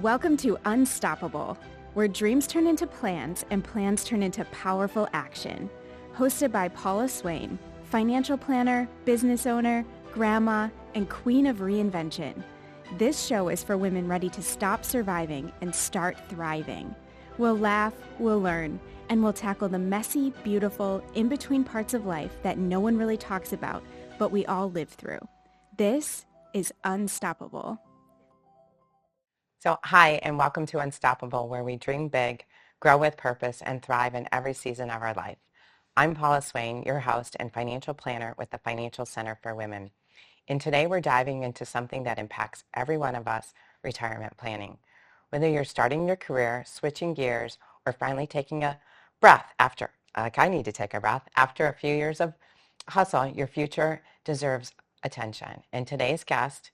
Welcome to Unstoppable, where dreams turn into plans and plans turn into powerful action. Hosted by Paula Swain, financial planner, business owner, grandma, and queen of reinvention. This show is for women ready to stop surviving and start thriving. We'll laugh, we'll learn, and we'll tackle the messy, beautiful, in-between parts of life that no one really talks about, but we all live through. This is Unstoppable. So hi, and welcome to Unstoppable, where we dream big, grow with purpose, and thrive in every season of our life. I'm Paula Swain, your host and financial planner with the Financial Center for Women. And today we're diving into something that impacts every one of us, retirement planning. Whether you're starting your career, switching gears, or finally taking a breath after, like I need to take a breath, after a few years of hustle, your future deserves attention. And today's guest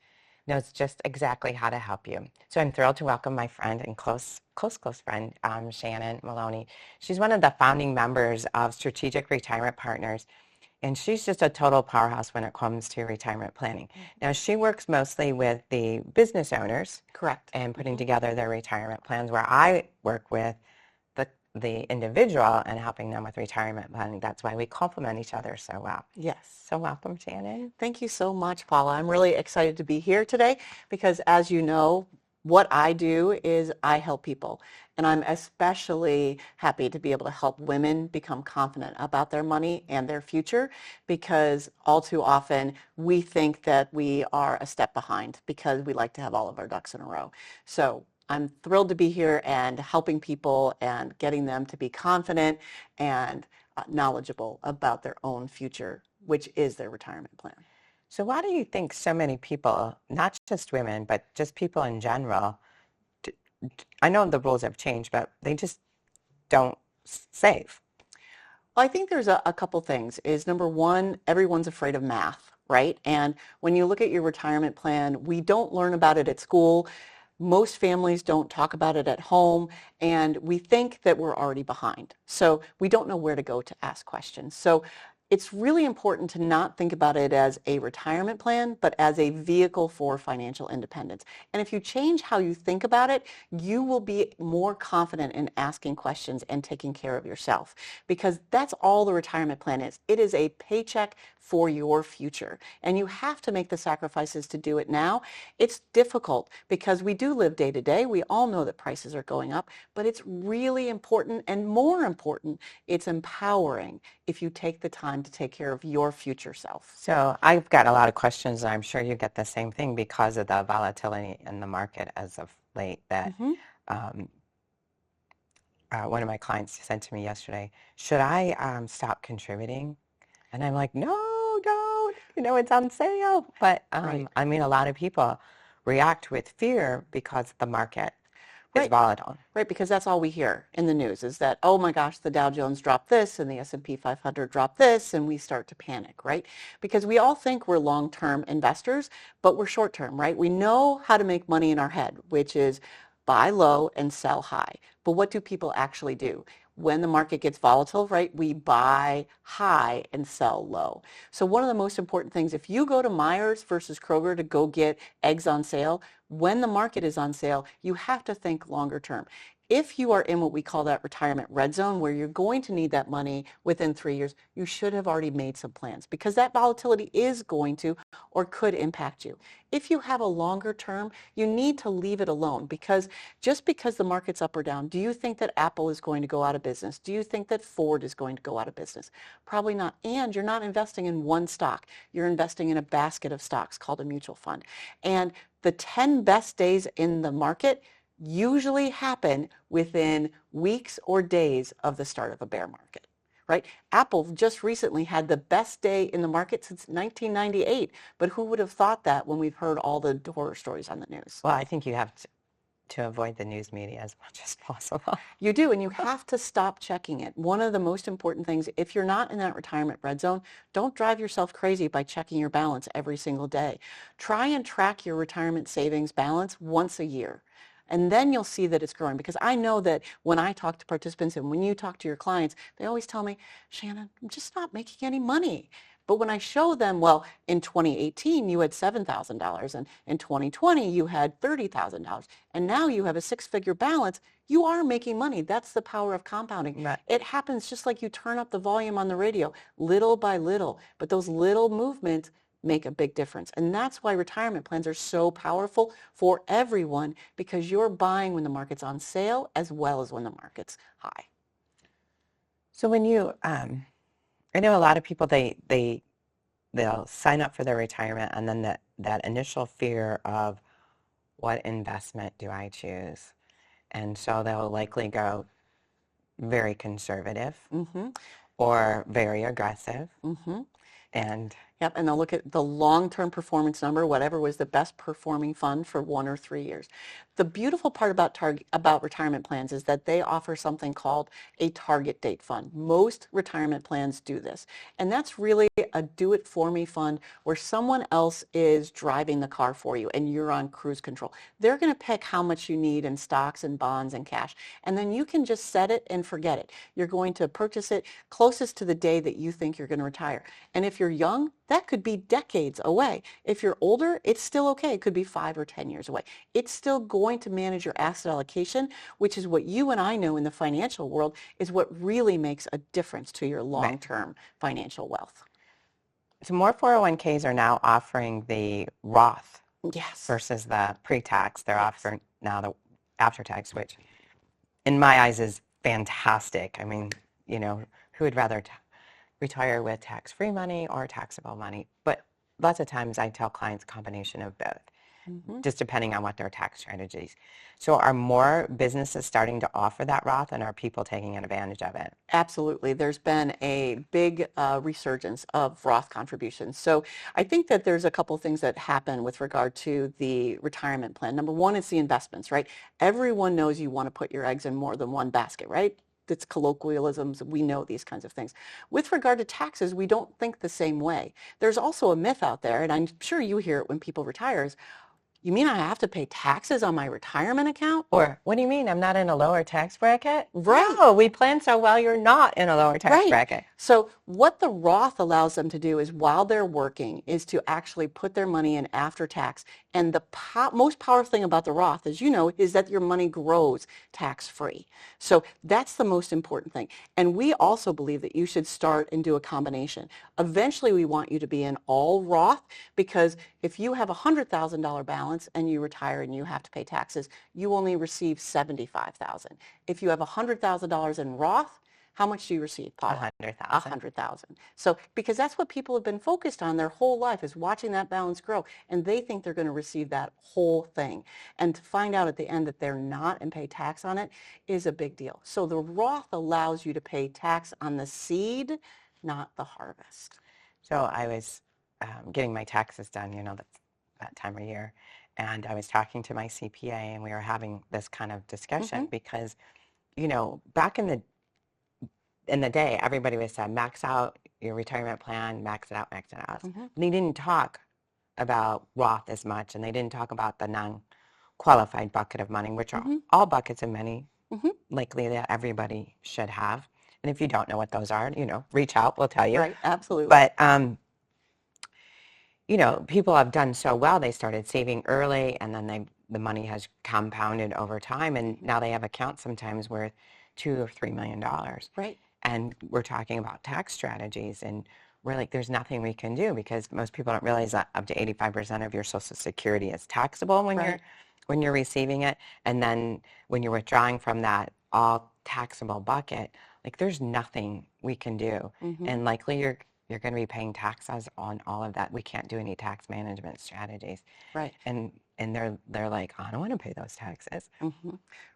knows just exactly how to help you. So I'm thrilled to welcome my friend and close friend, Shannon Maloney. She's one of the founding members of Strategic Retirement Partners, and she's just a total powerhouse when it comes to retirement planning. Now, she works mostly with the business owners. Correct. And putting together their retirement plans, where I work with the individual and helping them with retirement planning. That's why we complement each other so well. Yes. So welcome, Shannon. Thank you so much, Paula. I'm really excited to be here today because, as you know, what I do is I help people. And I'm especially happy to be able to help women become confident about their money and their future, because all too often we think that we are a step behind because we like to have all of our ducks in a row. So I'm thrilled to be here and helping people and getting them to be confident and knowledgeable about their own future, which is their retirement plan. So why do you think so many people, not just women, but just people in general, I know the rules have changed, but they just don't save? Well, I think there's a couple things. Is number one, everyone's afraid of math, right? And when you look at your retirement plan, we don't learn about it at school. Most families don't talk about it at home, and we think that we're already behind. So we don't know where to go to ask questions. So it's really important to not think about it as a retirement plan, but as a vehicle for financial independence. And if you change how you think about it, you will be more confident in asking questions and taking care of yourself, because that's all the retirement plan is. It is a paycheck for your future, and you have to make the sacrifices to do it now. It's difficult because we do live day to day. We all know that prices are going up, but it's really important, and more important, it's empowering if you take the time to take care of your future self. So I've got a lot of questions, and I'm sure you get the same thing because of the volatility in the market as of late. That one of my clients said to me yesterday, should I stop contributing? And I'm like, no, don't. It's on sale. But Right. I mean, a lot of people react with fear because the market is volatile. Right, because that's all we hear in the news is that, oh my gosh, the Dow Jones dropped this and the S&P 500 dropped this, and we start to panic, right? Because we all think we're long-term investors, but we're short-term, right? We know how to make money in our head, which is buy low and sell high. But what do people actually do? When the market gets volatile, right, we buy high and sell low. So one of the most important things, if you go to Myers versus Kroger to go get eggs on sale, when the market is on sale, you have to think longer term. If you are in what we call that retirement red zone, where you're going to need that money within 3 years, you should have already made some plans, because that volatility is going to or could impact you. If you have a longer term, you need to leave it alone, because just because the market's up or down, do you think that Apple is going to go out of business? Do you think that Ford is going to go out of business? Probably not. And you're not investing in one stock. You're investing in a basket of stocks called a mutual fund. And the 10 best days in the market usually happen within weeks or days of the start of a bear market, right? Apple just recently had the best day in the market since 1998, but who would have thought that when we've heard all the horror stories on the news? Well, I think you have to avoid the news media as much as possible. You do, and you have to stop checking it. One of the most important things, if you're not in that retirement red zone, don't drive yourself crazy by checking your balance every single day. Try and track your retirement savings balance once a year. And then you'll see that it's growing, because I know that when I talk to participants and when you talk to your clients, they always tell me, Shannon, I'm just not making any money. But when I show them, well, in 2018 you had $7,000 and in 2020 you had $30,000 and now you have a six-figure balance, you are making money. That's the power of compounding. Right. It happens just like you turn up the volume on the radio, little by little, but those little movements make a big difference. And that's why retirement plans are so powerful for everyone, because you're buying when the market's on sale as well as when the market's high. So when you, I know a lot of people, they'll sign up for their retirement and then that initial fear of what investment do I choose? And so they'll likely go very conservative or very aggressive. And Yep, and they'll look at the long-term performance number, whatever was the best performing fund for 1 or 3 years. The beautiful part about retirement plans is that they offer something called a target date fund. Most retirement plans do this, and that's really a do-it-for-me fund where someone else is driving the car for you and you're on cruise control. They're going to pick how much you need in stocks and bonds and cash, and then you can just set it and forget it. You're going to purchase it closest to the day that you think you're going to retire. And if you're young, that could be decades away. If you're older, it's still okay. It could be 5 or 10 years away. It's still going to manage your asset allocation, which is what you and I know in the financial world is what really makes a difference to your long-term financial wealth. So more 401ks are now offering the Roth Yes. versus the pre-tax. They're offering now the after-tax, which in my eyes is fantastic. I mean, you know, who would rather retire with tax-free money or taxable money? But lots of times I tell clients a combination of both, just depending on what their tax strategies. So are more businesses starting to offer that Roth, and are people taking advantage of it? Absolutely. There's been a big resurgence of Roth contributions. So I think that there's a couple things that happen with regard to the retirement plan. Number one is the investments, right? Everyone knows you want to put your eggs in more than one basket, right? It's colloquialisms. We know these kinds of things. With regard to taxes, we don't think the same way. There's also a myth out there, and I'm sure you hear it when people retire, is, you mean I have to pay taxes on my retirement account? Or what do you mean I'm not in a lower tax bracket? Right. No, we plan so well you're not in a lower tax bracket. So what the Roth allows them to do is while they're working is to actually put their money in after tax. And the most powerful thing about the Roth, as you know, is that your money grows tax-free. So that's the most important thing. And we also believe that you should start and do a combination. Eventually we want you to be in all Roth, because if you have a $100,000 balance and you retire and you have to pay taxes, you only receive $75,000. If you have $100,000 in Roth, how much do you receive, Paula? $100,000. So because that's what people have been focused on their whole life, is watching that balance grow, and they think they're going to receive that whole thing. And to find out at the end that they're not and pay tax on it is a big deal. So the Roth allows you to pay tax on the seed, not the harvest. So I was getting my taxes done, you know, that's that time of year, and I was talking to my CPA, and we were having this kind of discussion because, you know, back in the day, everybody was said, max out your retirement plan, max it out, max it out. And they didn't talk about Roth as much, and they didn't talk about the non-qualified bucket of money, which are all buckets of money, likely that everybody should have. And if you don't know what those are, you know, reach out, we'll tell you. Right, absolutely. But, you know, people have done so well, they started saving early, and then the money has compounded over time, and now they have accounts sometimes worth $2 or $3 million. Right. And we're talking about tax strategies, and we're like, there's nothing we can do, because most people don't realize that up to 85% of your Social Security is taxable when you're receiving it, and then when you're withdrawing from that all taxable bucket, like there's nothing we can do, and likely you're going to be paying taxes on all of that. We can't do any tax management strategies, right? And they're like, I don't want to pay those taxes.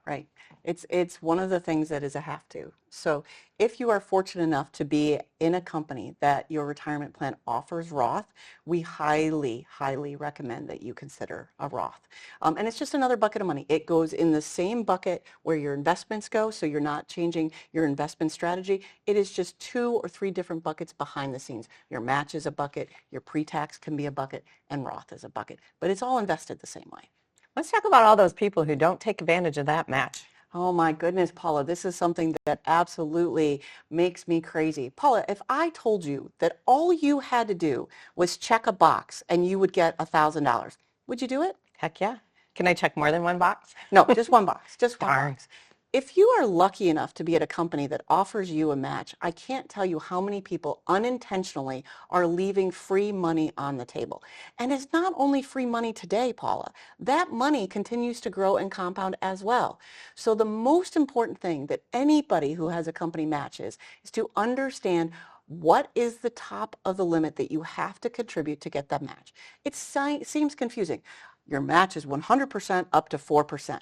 Right. It's one of the things that is a have to. So if you are fortunate enough to be in a company that your retirement plan offers Roth, we highly, highly recommend that you consider a Roth. And it's just another bucket of money. It goes in the same bucket where your investments go, so you're not changing your investment strategy. It is just 2 or 3 different buckets behind the scenes. Your match is a bucket, your pre-tax can be a bucket, and Roth is a bucket. But it's all invested the same way. Let's talk about all those people who don't take advantage of that match. Oh my goodness, Paula, this is something that absolutely makes me crazy. Paula, if I told you that all you had to do was check a box and you would get $1,000, would you do it? Heck yeah. Can I check more than one box? No, just one box, just one Darn. box. If you are lucky enough to be at a company that offers you a match, I can't tell you how many people unintentionally are leaving free money on the table. And it's not only free money today, Paula. That money continues to grow and compound as well. So the most important thing that anybody who has a company match is to understand what is the top of the limit that you have to contribute to get that match. It seems confusing. Your match is 100% up to 4%.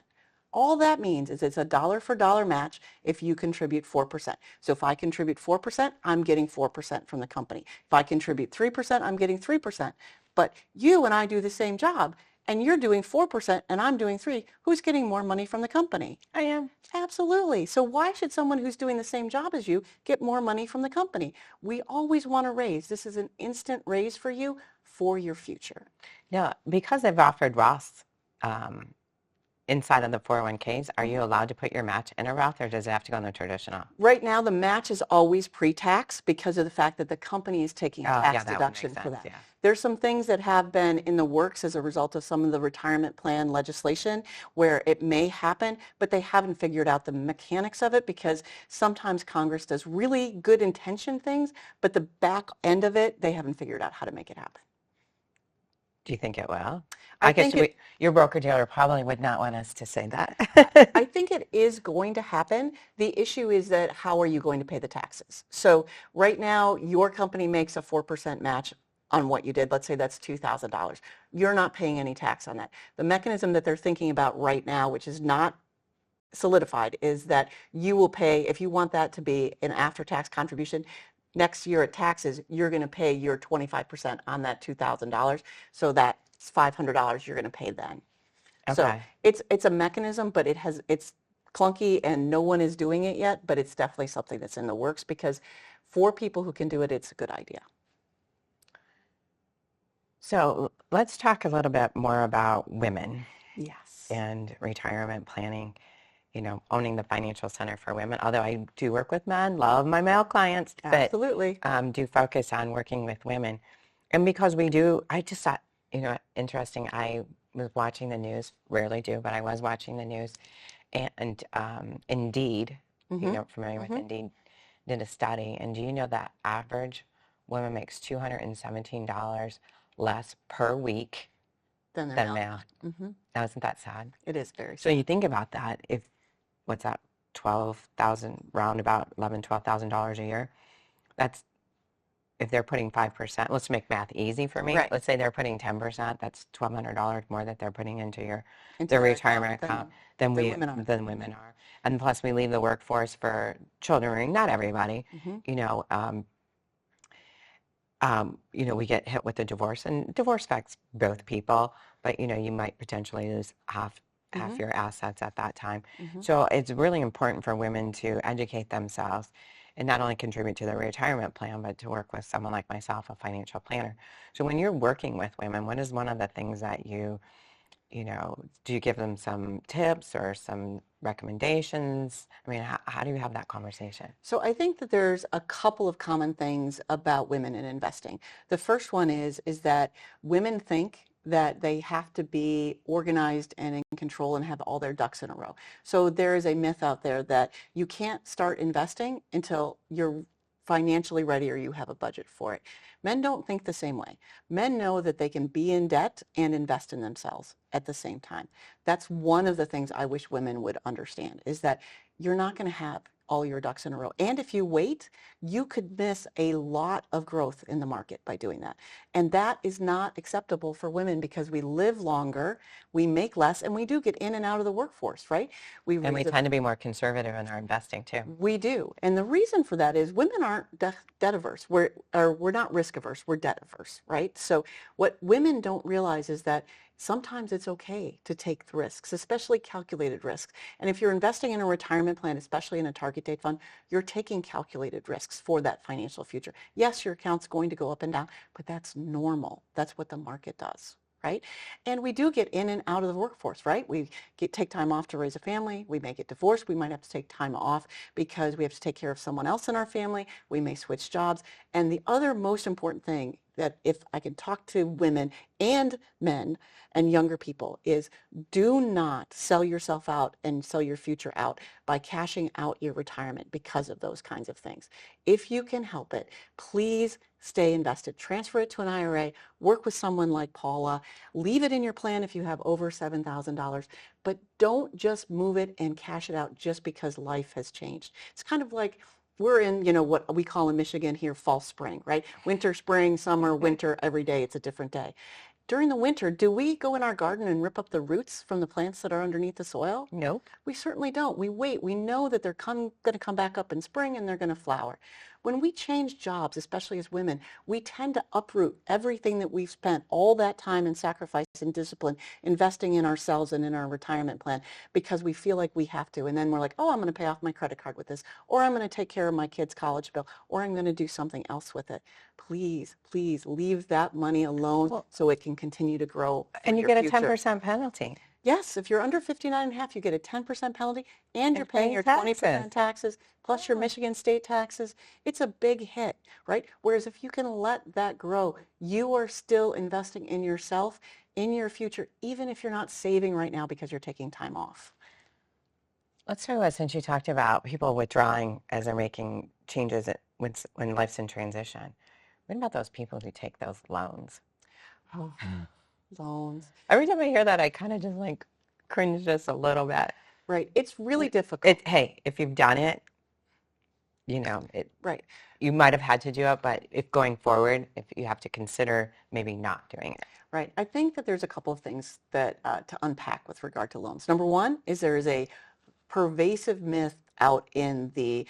All that means is it's a dollar for dollar match if you contribute 4%. So if I contribute 4%, I'm getting 4% from the company. If I contribute 3%, I'm getting 3%. But you and I do the same job, and you're doing 4% and I'm doing 3%. Who's getting more money from the company? I am. Absolutely. So why should someone who's doing the same job as you get more money from the company? We always want a raise. This is an instant raise for you for your future. Now, because they've offered Roths inside of the 401ks, are you allowed to put your match in a Roth, or does it have to go in the traditional? Right now, the match is always pre-tax because of the fact that the company is taking a tax that would deduction make for sense, that. yeah. There's some things that have been in the works as a result of some of the retirement plan legislation where it may happen, but they haven't figured out the mechanics of it because sometimes Congress does really good intention things, but the back end of it, they haven't figured out how to make it happen. Do you think it will? I I guess think your broker-dealer probably would not want us to say that. I think it is going to happen. The issue is that how are you going to pay the taxes? So right now, your company makes a 4% match on what you did. Let's say that's $2,000. You're not paying any tax on that. The mechanism that they're thinking about right now, which is not solidified, is that you will pay, if you want that to be an after-tax contribution, next year at taxes, you're going to pay your 25% on that $2,000. So that's $500 you're going to pay then. So Okay. it's a mechanism, but it's clunky and no one is doing it yet, but it's definitely something that's in the works because for people who can do it, it's a good idea. So let's talk a little bit more about women Yes. and retirement planning, owning the financial center for women. Although I do work with men, love my male clients, Absolutely. but do focus on working with women. And because we do, I just thought, interesting. I was watching the news, rarely do, but I was watching the news. And Indeed, familiar with Indeed, did a study. And do you know that average woman makes $217 less per week Then they're than not. male? Now, isn't that sad? It is very So sad. you think about that, what's that, 12,000, round about $12,000 a year? That's, if they're putting 5%, let's make math easy for me. Right. Let's say they're putting 10%, that's $1,200 more that they're putting into their their retirement account than women are. women are. And plus we leave the workforce for children, not everybody, we get hit with a divorce, and divorce affects both people, but you might potentially lose half your assets at that time. So it's really important for women to educate themselves and not only contribute to their retirement plan, but to work with someone like myself, a financial planner. So when you're working with women, what is one of the things that do you give them some tips or some recommendations? I mean, how do you have that conversation? So I think that there's a couple of common things about women in investing. The first one is that women think that they have to be organized and in control and have all their ducks in a row. So there is a myth out there that you can't start investing until you're financially ready or you have a budget for it. Men don't think the same way. Men know that they can be in debt and invest in themselves at the same time. That's one of the things I wish women would understand, is that you're not going to have all your ducks in a row. And if you wait, you could miss a lot of growth in the market by doing that. And that is not acceptable for women because we live longer, we make less, and we do get in and out of the workforce, right? And we tend to be more conservative in our investing too. We do. And the reason for that is women aren't debt averse. We're not risk averse, we're debt averse, right? So what women don't realize is that sometimes it's okay to take the risks, especially calculated risks. And if you're investing in a retirement plan, especially in a target date fund, you're taking calculated risks for that financial future. Yes, your account's going to go up and down, but that's normal. That's what the market does, right? And we do get in and out of the workforce, right? We take time off to raise a family. We may get divorced. We might have to take time off because we have to take care of someone else in our family. We may switch jobs. And the other most important thing that if I can talk to women and men and younger people is do not sell yourself out and sell your future out by cashing out your retirement because of those kinds of things. If you can help it, please stay invested. Transfer it to an IRA, work with someone like Paula, leave it in your plan if you have over $7,000, but don't just move it and cash it out just because life has changed. It's kind of like we're in, what we call in Michigan here, fall, spring, right? Winter, spring, summer, winter, every day it's a different day. During the winter, do we go in our garden and rip up the roots from the plants that are underneath the soil? Nope. We certainly don't. We wait. We know that they're going to come back up in spring and they're going to flower. When we change jobs, especially as women, we tend to uproot everything that we've spent all that time and sacrifice and discipline investing in ourselves and in our retirement plan because we feel like we have to. And then we're like, oh, I'm going to pay off my credit card with this, or I'm going to take care of my kid's college bill, or I'm going to do something else with it. Please, please leave that money alone so it can continue to grow for And you your get a future. 10% penalty. Yes, if you're under 59 and a half, you get a 10% penalty and you're paying paying your taxes. 20% taxes plus your Michigan state taxes. It's a big hit, right? Whereas if you can let that grow, you are still investing in yourself, in your future, even if you're not saving right now because you're taking time off. Let's talk about, since you talked about people withdrawing as they're making changes when life's in transition. What about those people who take those loans? Oh, loans. Every time I hear that, I kind of just like cringe just a little bit. Right. It's really difficult. Hey, if you've done it, Right. you might have had to do it, but if going forward, if you have to consider maybe not doing it. Right. I think that there's a couple of things that to unpack with regard to loans. Number one is there is a pervasive myth out in the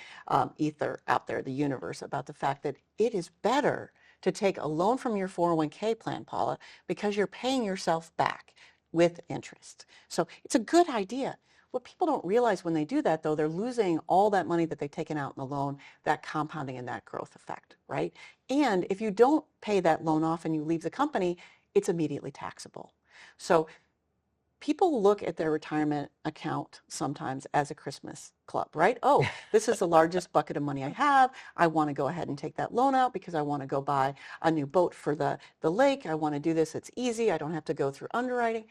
ether out there, the universe, about the fact that it is better to take a loan from your 401k plan, Paula, because you're paying yourself back with interest. So it's a good idea. What people don't realize when they do that, though, they're losing all that money that they've taken out in the loan, that compounding and that growth effect, right? And if you don't pay that loan off and you leave the company, it's immediately taxable. So people look at their retirement account sometimes as a Christmas club, right? Oh, this is the largest bucket of money I have. I want to go ahead and take that loan out because I want to go buy a new boat for the lake. I want to do this. It's easy. I don't have to go through underwriting.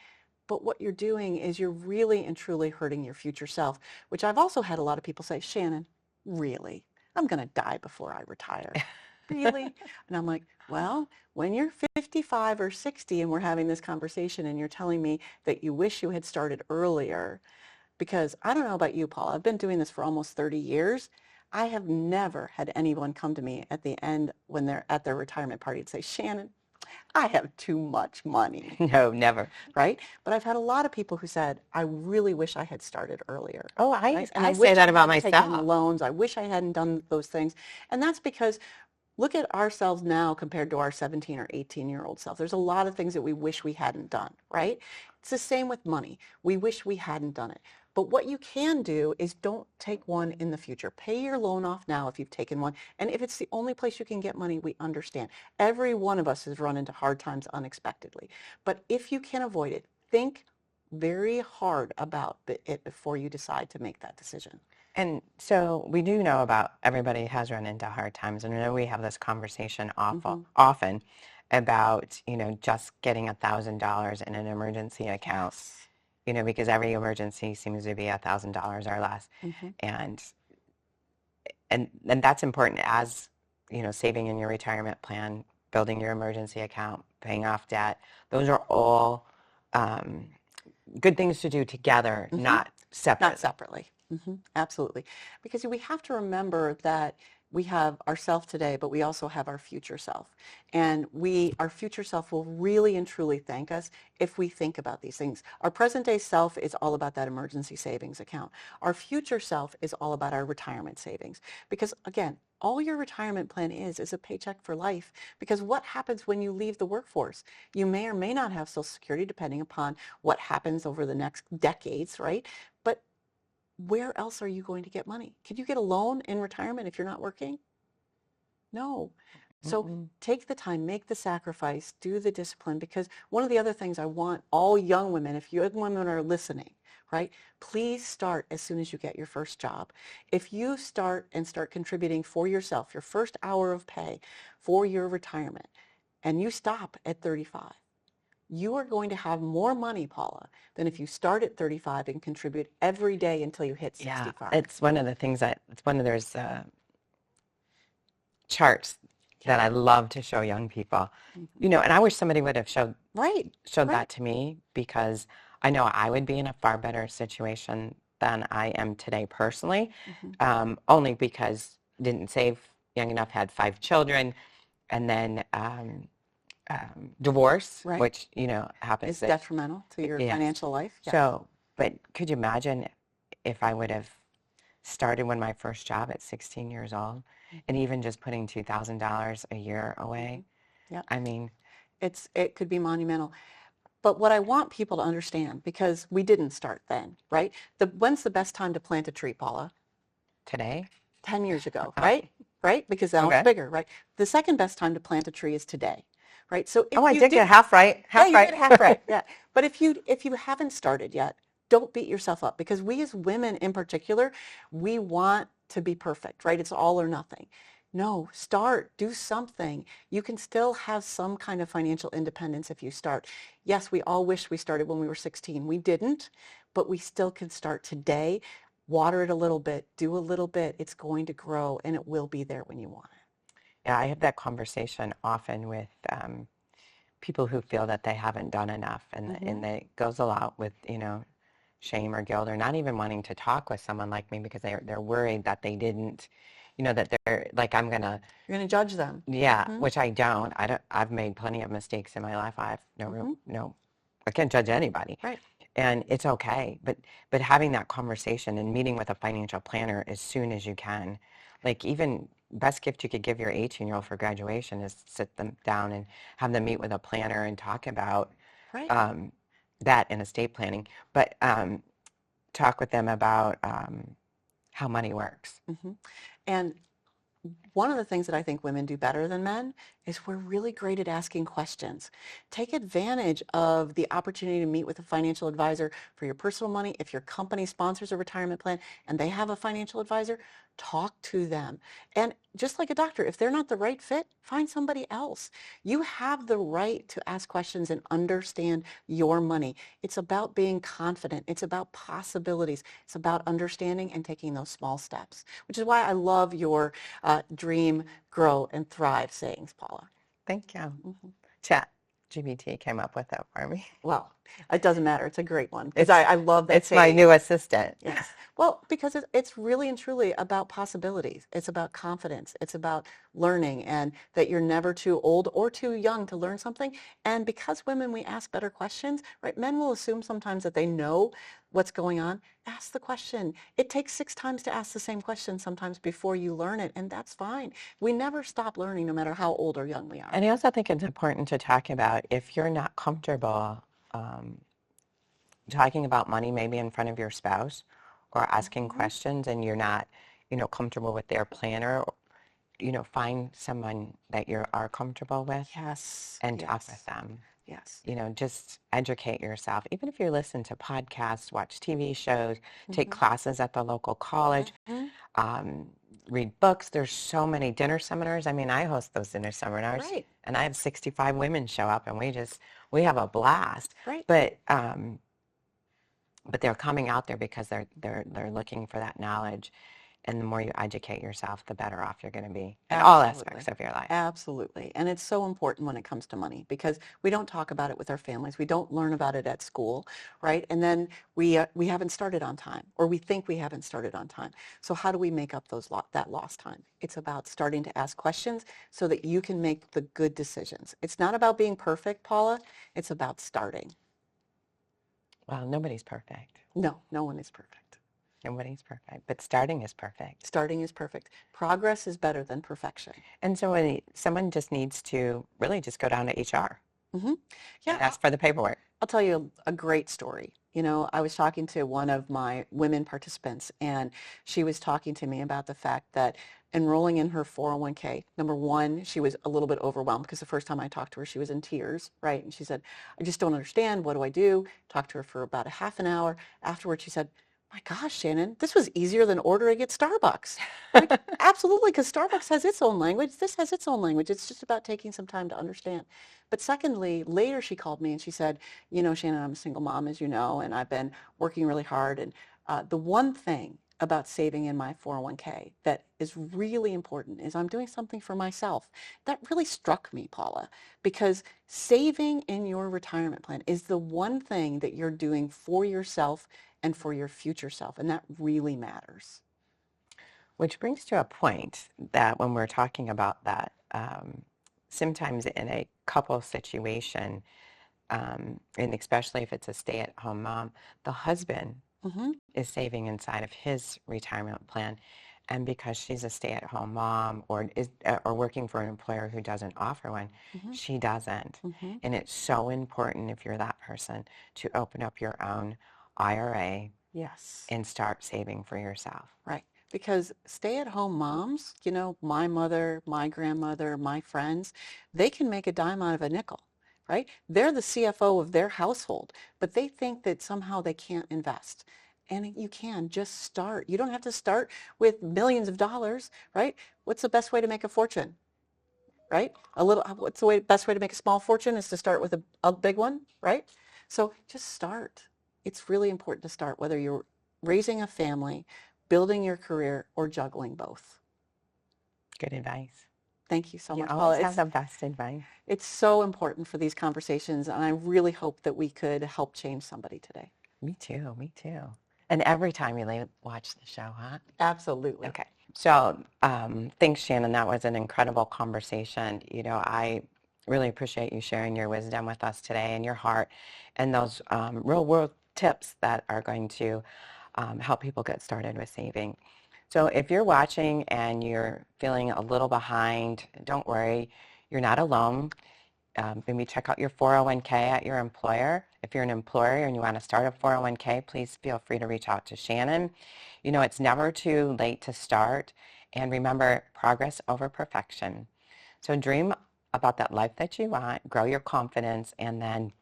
But what you're doing is you're really and truly hurting your future self, which I've also had a lot of people say, Shannon, really? I'm going to die before I retire. Really? And I'm like, well, when you're 55 or 60 and we're having this conversation and you're telling me that you wish you had started earlier, because I don't know about you, Paul, I've been doing this for almost 30 years. I have never had anyone come to me at the end when they're at their retirement party and say, Shannon, I have too much money. No, never. Right? But I've had a lot of people who said, I really wish I had started earlier. Oh, right? I wish say that about hadn't taken myself. loans. I wish I hadn't done those things. And that's because look at ourselves now compared to our 17 or 18-year-old self. There's a lot of things that we wish we hadn't done, right? It's the same with money. We wish we hadn't done it. But what you can do is don't take one in the future. Pay your loan off now if you've taken one. And if it's the only place you can get money, we understand. Every one of us has run into hard times unexpectedly. But if you can avoid it, think very hard about it before you decide to make that decision. And so we do know about everybody has run into hard times, and I know we have this conversation often about, just getting $1,000 in an emergency account, because every emergency seems to be $1,000 or less. And that's important as, saving in your retirement plan, building your emergency account, paying off debt. Those are all good things to do together, not separate. Not separately. Absolutely. Because we have to remember that we have ourself today, but we also have our future self. And our future self will really and truly thank us if we think about these things. Our present day self is all about that emergency savings account. Our future self is all about our retirement savings. Because again, all your retirement plan is a paycheck for life. Because what happens when you leave the workforce? You may or may not have Social Security depending upon what happens over the next decades, right? But where else are you going to get money? Can you get a loan in retirement if you're not working? No. So take the time, make the sacrifice, do the discipline, because one of the other things I want all young women, if young women are listening, right, please start as soon as you get your first job. If you start contributing for yourself, your first hour of pay for your retirement, and you stop at 35, you are going to have more money, Paula, than if you start at 35 and contribute every day until you hit 65. Yeah, it's one of the things it's one of those charts that I love to show young people. You know, and I wish somebody would have showed that to me, because I know I would be in a far better situation than I am today personally, only because didn't save young enough, had 5 children, and then divorce, which, you know, happens. It's detrimental to your financial life. Yes. So, but could you imagine if I would have started when my first job at 16 years old, and even just putting $2,000 a year away? Yeah. I mean, it could be monumental. But what I want people to understand, because we didn't start then, right? When's the best time to plant a tree, Paula? Today? 10 years ago, right? Right? Because now it's bigger, right? The second best time to plant a tree is today, right? So if I did get half right. Half right. You did half right. Yeah. But if you haven't started yet, don't beat yourself up, because we as women in particular, we want to be perfect, right? It's all or nothing. No, start, do something. You can still have some kind of financial independence if you start. Yes, we all wish we started when we were 16. We didn't, but we still can start today. Water it a little bit, do a little bit. It's going to grow, and it will be there when you want it. Yeah, I have that conversation often with people who feel that they haven't done enough, and it goes a lot with, you know, shame or guilt, or not even wanting to talk with someone like me because they're worried that they didn't, you know, that they're like, you're gonna judge them. Yeah, which I don't. I've made plenty of mistakes in my life. I have I can't judge anybody. Right. And it's okay. But having that conversation and meeting with a financial planner as soon as you can, like, even best gift you could give your 18-year-old for graduation is sit them down and have them meet with a planner and talk about that in estate planning. But talk with them about how money works. And one of the things that I think women do better than men is we're really great at asking questions. Take advantage of the opportunity to meet with a financial advisor for your personal money. If your company sponsors a retirement plan and they have a financial advisor, talk to them. And just like a doctor, if they're not the right fit, find somebody else. You have the right to ask questions and understand your money. It's about being confident. It's about possibilities. It's about understanding and taking those small steps, which is why I love your dream, grow, and thrive sayings, Paula. Thank you. Chat GPT came up with that for me. Well, it doesn't matter. It's a great one. Because I love that saying. It's my new assistant. Yes. Well, because it's really and truly about possibilities. It's about confidence. It's about learning, and that you're never too old or too young to learn something. And because women, we ask better questions, right? Men will assume sometimes that they know what's going on. Ask the question. It takes 6 times to ask the same question sometimes before you learn it, and that's fine. We never stop learning no matter how old or young we are. And I also think it's important to talk about, if you're not comfortable talking about money maybe in front of your spouse, or asking questions, and you're not, you know, comfortable with their planner, you know, find someone that you are comfortable with. Yes. And talk with them. Yes. You know, just educate yourself. Even if you listen to podcasts, watch TV shows, take classes at the local college, read books. There's so many dinner seminars. I mean, I host those dinner seminars, and I have 65 women show up, and we have a blast. Right. But they're coming out there because they're looking for that knowledge, and the more you educate yourself, the better off you're going to be in all aspects of your life. Absolutely. And it's so important when it comes to money, because we don't talk about it with our families. We don't learn about it at school, right? And then we haven't started on time, or we think we haven't started on time. So how do we make up that lost time? It's about starting to ask questions so that you can make the good decisions. It's not about being perfect, Paula. It's about starting. Well, nobody's perfect. No one is perfect. Nobody's perfect, but starting is perfect. Starting is perfect. Progress is better than perfection. And so someone just needs to really just go down to HR. Yeah. And ask for the paperwork. I'll tell you a great story. You know, I was talking to one of my women participants, and she was talking to me about the fact that enrolling in her 401k. Number one, she was a little bit overwhelmed because the first time I talked to her, she was in tears, right? And she said, I just don't understand. What do I do? Talked to her for about a half an hour. Afterwards, she said, my gosh, Shannon, this was easier than ordering at Starbucks. Like, absolutely, because Starbucks has its own language. This has its own language. It's just about taking some time to understand. But secondly, later she called me and she said, you know, Shannon, I'm a single mom, as you know, and I've been working really hard. And the one thing about saving in my 401k that is really important is I'm doing something for myself. That really struck me, Paula, because saving in your retirement plan is the one thing that you're doing for yourself and for your future self, and that really matters. Which brings to a point that when we're talking about that, sometimes in a couple situation, and especially if it's a stay-at-home mom, the husband is saving inside of his retirement plan. And because she's a stay-at-home mom or working for an employer who doesn't offer one, she doesn't. And it's so important if you're that person to open up your own IRA and start saving for yourself. Right. Because stay-at-home moms, you know, my mother, my grandmother, my friends, they can make a dime out of a nickel, right? They're the CFO of their household, but they think that somehow they can't invest. And you can just start. You don't have to start with millions of dollars, right? What's the best way to make a fortune, right? What's the best way to make a small fortune is to start with a big one, right? So just start. It's really important to start, whether you're raising a family, building your career, or juggling both. Good advice. Thank you so much, You Paula. always have the best advice. It's so important for these conversations, and I really hope that we could help change somebody today. Me too. Me too. And every time you watch the show, huh? Absolutely. Okay. So thanks, Shannon. That was an incredible conversation. You know, I really appreciate you sharing your wisdom with us today and your heart and those real world tips that are going to help people get started with saving. So if you're watching and you're feeling a little behind, don't worry. You're not alone. Maybe check out your 401k at your employer. If you're an employer and you want to start a 401k, please feel free to reach out to Shannon. You know, it's never too late to start. And remember, progress over perfection. So dream about that life that you want, grow your confidence, and then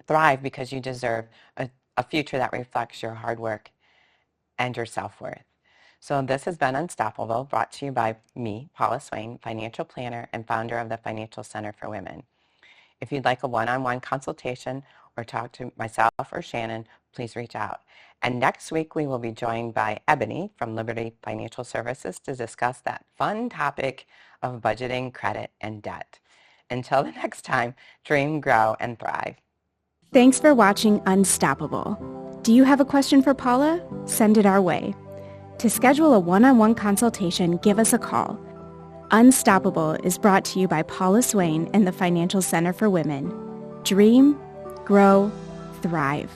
thrive because you deserve a future that reflects your hard work and your self-worth. So this has been Unstoppable, brought to you by me, Paula Swain, financial planner and founder of the Financial Center for Women. If you'd like a one-on-one consultation or talk to myself or Shannon, please reach out. And next week, we will be joined by Ebony from Liberty Financial Services to discuss that fun topic of budgeting, credit, and debt. Until the next time, dream, grow, and thrive. Thanks for watching Unstoppable. Do you have a question for Paula? Send it our way. To schedule a one-on-one consultation, give us a call. Unstoppable is brought to you by Paula Swain and the Financial Center for Women. Dream, grow, thrive.